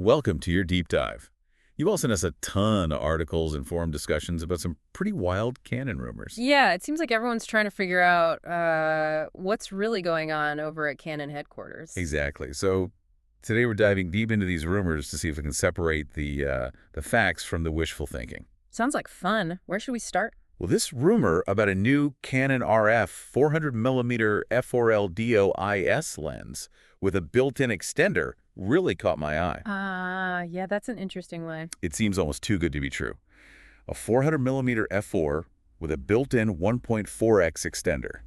Welcome to your deep dive. You've all sent us a ton of articles and forum discussions about some pretty wild Canon rumors. Yeah, it seems like everyone's trying to figure out what's really going on over at Canon headquarters. Exactly. So today we're diving deep into these rumors to see if we can separate the facts from the wishful thinking. Sounds like fun. Where should we start? Well, this rumor about a new Canon RF 400mm F4L DO IS lens with a built-in extender really caught my eye. Yeah, that's an interesting one. It seems almost too good to be true. A 400mm f4 with a built-in 1.4x extender.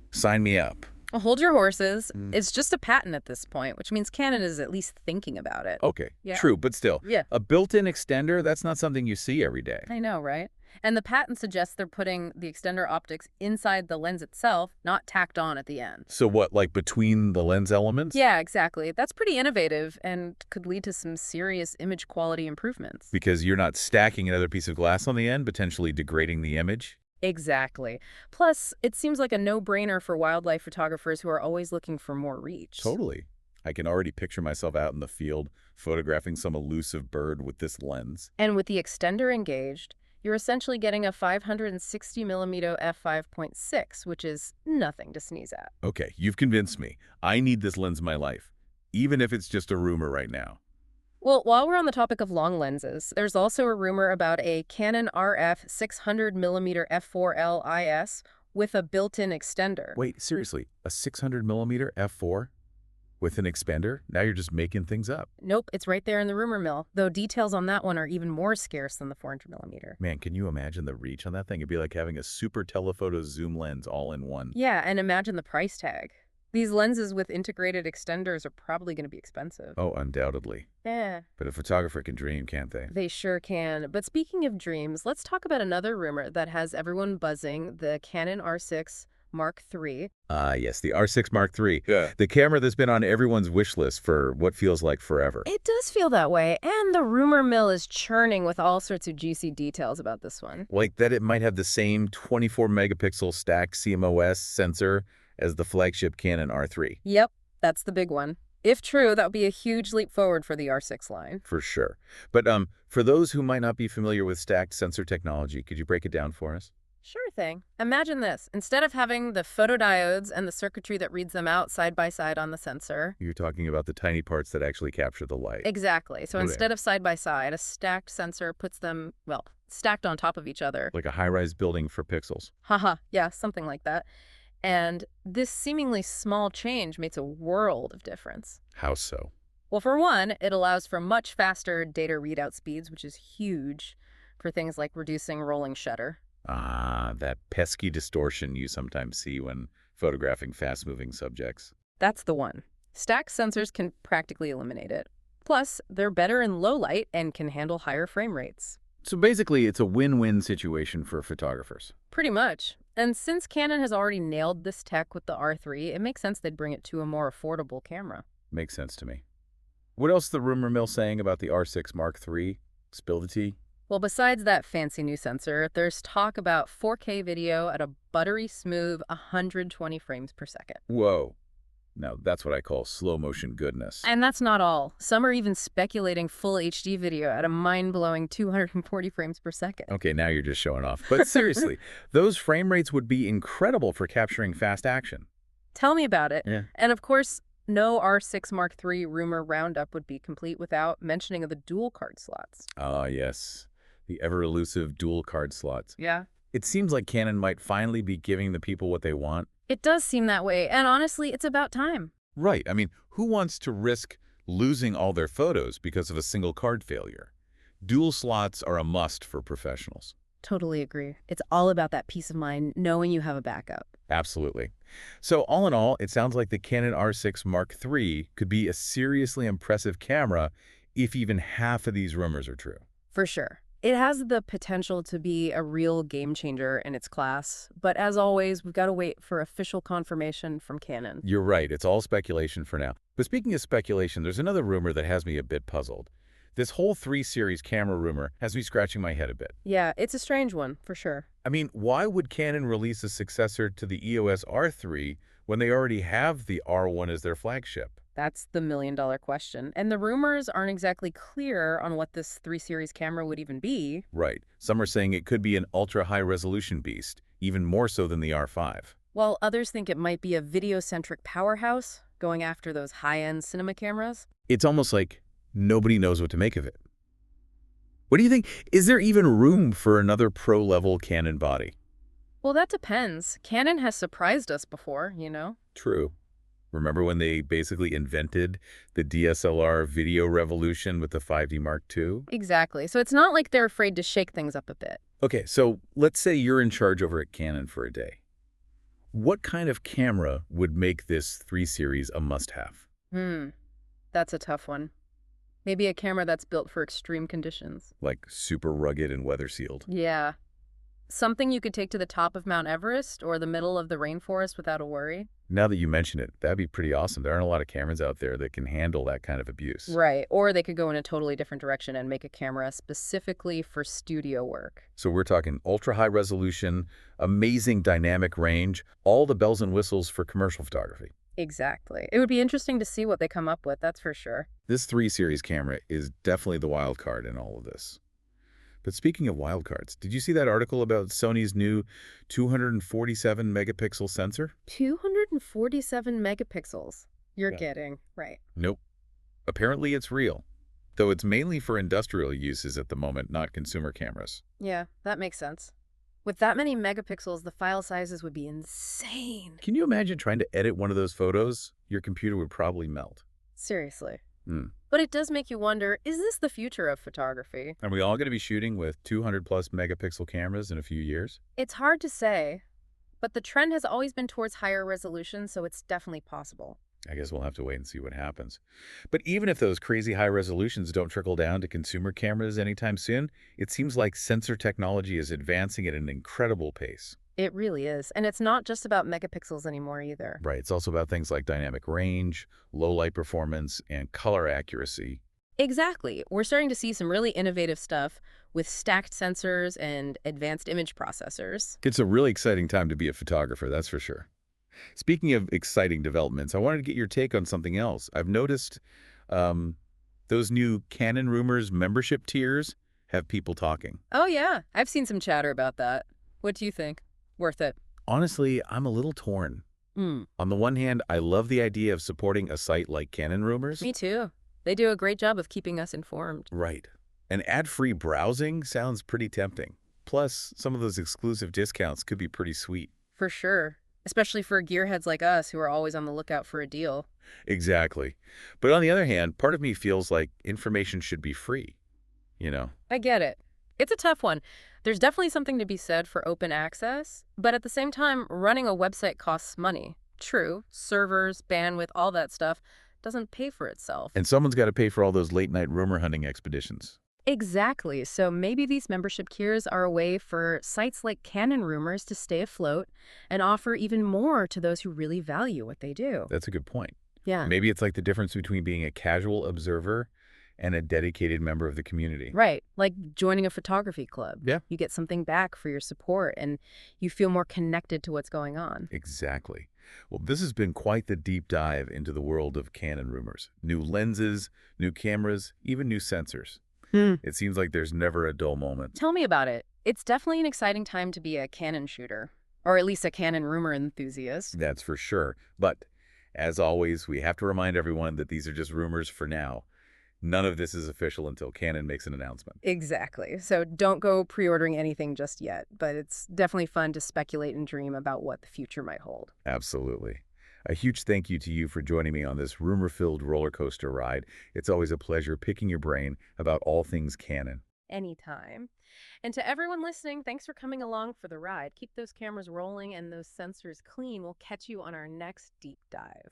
Sign me up. Well, hold your horses. It's just a patent at this point, which means Canon is at least thinking about it. Okay, Yeah. true, but still. Yeah. A built-in extender, that's not something you see every day. I know, right? And the patent suggests they're putting the extender optics inside the lens itself, not tacked on at the end. So what, like between the lens elements? Yeah, exactly. That's pretty innovative and could lead to some serious image quality improvements. Because you're not stacking another piece of glass on the end, potentially degrading the image? Exactly. Plus, it seems like a no-brainer for wildlife photographers who are always looking for more reach. Totally. I can already picture myself out in the field photographing some elusive bird with this lens. And with the extender engaged, you're essentially getting a 560mm f5.6, which is nothing to sneeze at. Okay, you've convinced me. I need this lens in my life, even if it's just a rumor right now. Well, while we're on the topic of long lenses, there's also a rumor about a Canon RF 600mm F4L IS with a built-in extender. Wait, seriously, a 600mm f4 with an expander? Now you're just making things up. Nope, it's right there in the rumor mill, though details on that one are even more scarce than the 400mm. Man, can you imagine the reach on that thing? It'd be like having a super telephoto zoom lens all in one. Yeah, and imagine the price tag. These lenses with integrated extenders are probably going to be expensive. Oh, undoubtedly. Yeah. But a photographer can dream, can't they? They sure can. But speaking of dreams, let's talk about another rumor that has everyone buzzing, the Canon R6 Mark III. Yes, the R6 Mark III. Yeah. The camera that's been on everyone's wish list for what feels like forever. It does feel that way, and the rumor mill is churning with all sorts of juicy details about this one. Like that it might have the same 24-megapixel stacked CMOS sensor as the flagship Canon R3. Yep, that's the big one. If true, that would be a huge leap forward for the R6 line. For sure. But for those who might not be familiar with stacked sensor technology, could you break it down for us? Sure thing. Imagine this. Instead of having the photodiodes and the circuitry that reads them out side by side on the sensor. You're talking about the tiny parts that actually capture the light. Exactly. So Okay. instead of side by side, a stacked sensor puts them, well, stacked on top of each other. Like a high-rise building for pixels. Haha, yeah, something like that. And this seemingly small change makes a world of difference. How so? Well, for one, it allows for much faster data readout speeds, which is huge for things like reducing rolling shutter. Ah, that pesky distortion you sometimes see when photographing fast-moving subjects. That's the one. Stacked sensors can practically eliminate it. Plus, they're better in low light and can handle higher frame rates. So basically, it's a win-win situation for photographers. Pretty much. And since Canon has already nailed this tech with the R3, it makes sense they'd bring it to a more affordable camera. Makes sense to me. What else is the rumor mill saying about the R6 Mark III? Spill the tea. Well, besides that fancy new sensor, there's talk about 4K video at a buttery smooth 120 frames per second. Whoa. Now, that's what I call slow-motion goodness. And that's not all. Some are even speculating full HD video at a mind-blowing 240 frames per second. Okay, now you're just showing off. But seriously, those frame rates would be incredible for capturing fast action. Tell me about it. Yeah. And of course, no R6 Mark III rumor roundup would be complete without mentioning of the dual card slots. Ah, yes. The ever-elusive dual card slots. Yeah. It seems like Canon might finally be giving the people what they want. It does seem that way, and honestly, it's about time. Right. I mean, who wants to risk losing all their photos because of a single card failure? Dual slots are a must for professionals. Totally agree. It's all about that peace of mind, knowing you have a backup. Absolutely. So all in all, it sounds like the Canon R6 Mark III could be a seriously impressive camera if even half of these rumors are true. For sure. It has the potential to be a real game changer in its class, but as always, we've got to wait for official confirmation from Canon. You're right, it's all speculation for now. But speaking of speculation, there's another rumor that has me a bit puzzled. This whole 3 series camera rumor has me scratching my head a bit. Yeah, it's a strange one, for sure. I mean, why would Canon release a successor to the EOS R3 when they already have the R1 as their flagship? That's the million-dollar question. And the rumors aren't exactly clear on what this 3 series camera would even be. Right. Some are saying it could be an ultra-high-resolution beast, even more so than the R5. While others think it might be a video-centric powerhouse, going after those high-end cinema cameras. It's almost like nobody knows what to make of it. What do you think? Is there even room for another pro-level Canon body? Well, that depends. Canon has surprised us before, you know? True. Remember when they basically invented the DSLR video revolution with the 5D Mark II? Exactly. So it's not like they're afraid to shake things up a bit. Okay, so let's say you're in charge over at Canon for a day. What kind of camera would make this 3 series a must-have? That's a tough one. Maybe a camera that's built for extreme conditions. Like super rugged and weather-sealed. Yeah. Something you could take to the top of Mount Everest or the middle of the rainforest without a worry. Now that you mention it, that'd be pretty awesome. There aren't a lot of cameras out there that can handle that kind of abuse. Right. Or they could go in a totally different direction and make a camera specifically for studio work. So we're talking ultra-high resolution, amazing dynamic range, all the bells and whistles for commercial photography. Exactly. It would be interesting to see what they come up with, that's for sure. This 3 series camera is definitely the wild card in all of this. But speaking of wildcards, did you see that article about Sony's new 247 megapixel sensor? 247 megapixels. You're Yeah. kidding, right? Nope. Apparently it's real, though it's mainly for industrial uses at the moment, not consumer cameras. Yeah, that makes sense. With that many megapixels, the file sizes would be insane. Can you imagine trying to edit one of those photos? Your computer would probably melt. Seriously. Hmm. But it does make you wonder, is this the future of photography? Are we all going to be shooting with 200 plus megapixel cameras in a few years? It's hard to say, but the trend has always been towards higher resolution, so it's definitely possible. I guess we'll have to wait and see what happens. But even if those crazy high resolutions don't trickle down to consumer cameras anytime soon, it seems like sensor technology is advancing at an incredible pace. It really is. And it's not just about megapixels anymore either. Right. It's also about things like dynamic range, low light performance, and color accuracy. Exactly. We're starting to see some really innovative stuff with stacked sensors and advanced image processors. It's a really exciting time to be a photographer, that's for sure. Speaking of exciting developments, I wanted to get your take on something else. I've noticed those new Canon rumors membership tiers have people talking. Oh, yeah. I've seen some chatter about that. What do you think? Worth it? Honestly, I'm a little torn. On the one hand, I love the idea of supporting a site like Canon Rumors. Me too. They do a great job of keeping us informed. Right. And ad-free browsing sounds pretty tempting. Plus, some of those exclusive discounts could be pretty sweet. For sure. Especially for gearheads like us who are always on the lookout for a deal. Exactly. But on the other hand, part of me feels like information should be free, you know? I get it. It's a tough one. There's definitely something to be said for open access, but at the same time, running a website costs money. True, servers, bandwidth, all that stuff doesn't pay for itself. And someone's got to pay for all those late-night rumor hunting expeditions. Exactly. So maybe these membership tiers are a way for sites like Canon Rumors to stay afloat and offer even more to those who really value what they do. That's a good point. Yeah. Maybe it's like the difference between being a casual observer and a dedicated member of the community. Right. Like joining a photography club. Yeah. You get something back for your support and you feel more connected to what's going on. Exactly. Well, this has been quite the deep dive into the world of Canon rumors. New lenses, new cameras, even new sensors. It seems like there's never a dull moment. Tell me about it. It's definitely an exciting time to be a Canon shooter, or at least a Canon rumor enthusiast. That's for sure. But as always, we have to remind everyone that these are just rumors for now. None of this is official until Canon makes an announcement. Exactly. So don't go pre-ordering anything just yet, but it's definitely fun to speculate and dream about what the future might hold. Absolutely. A huge thank you to you for joining me on this rumor-filled roller coaster ride. It's always a pleasure picking your brain about all things Canon. Anytime. And to everyone listening, thanks for coming along for the ride. Keep those cameras rolling and those sensors clean. We'll catch you on our next deep dive.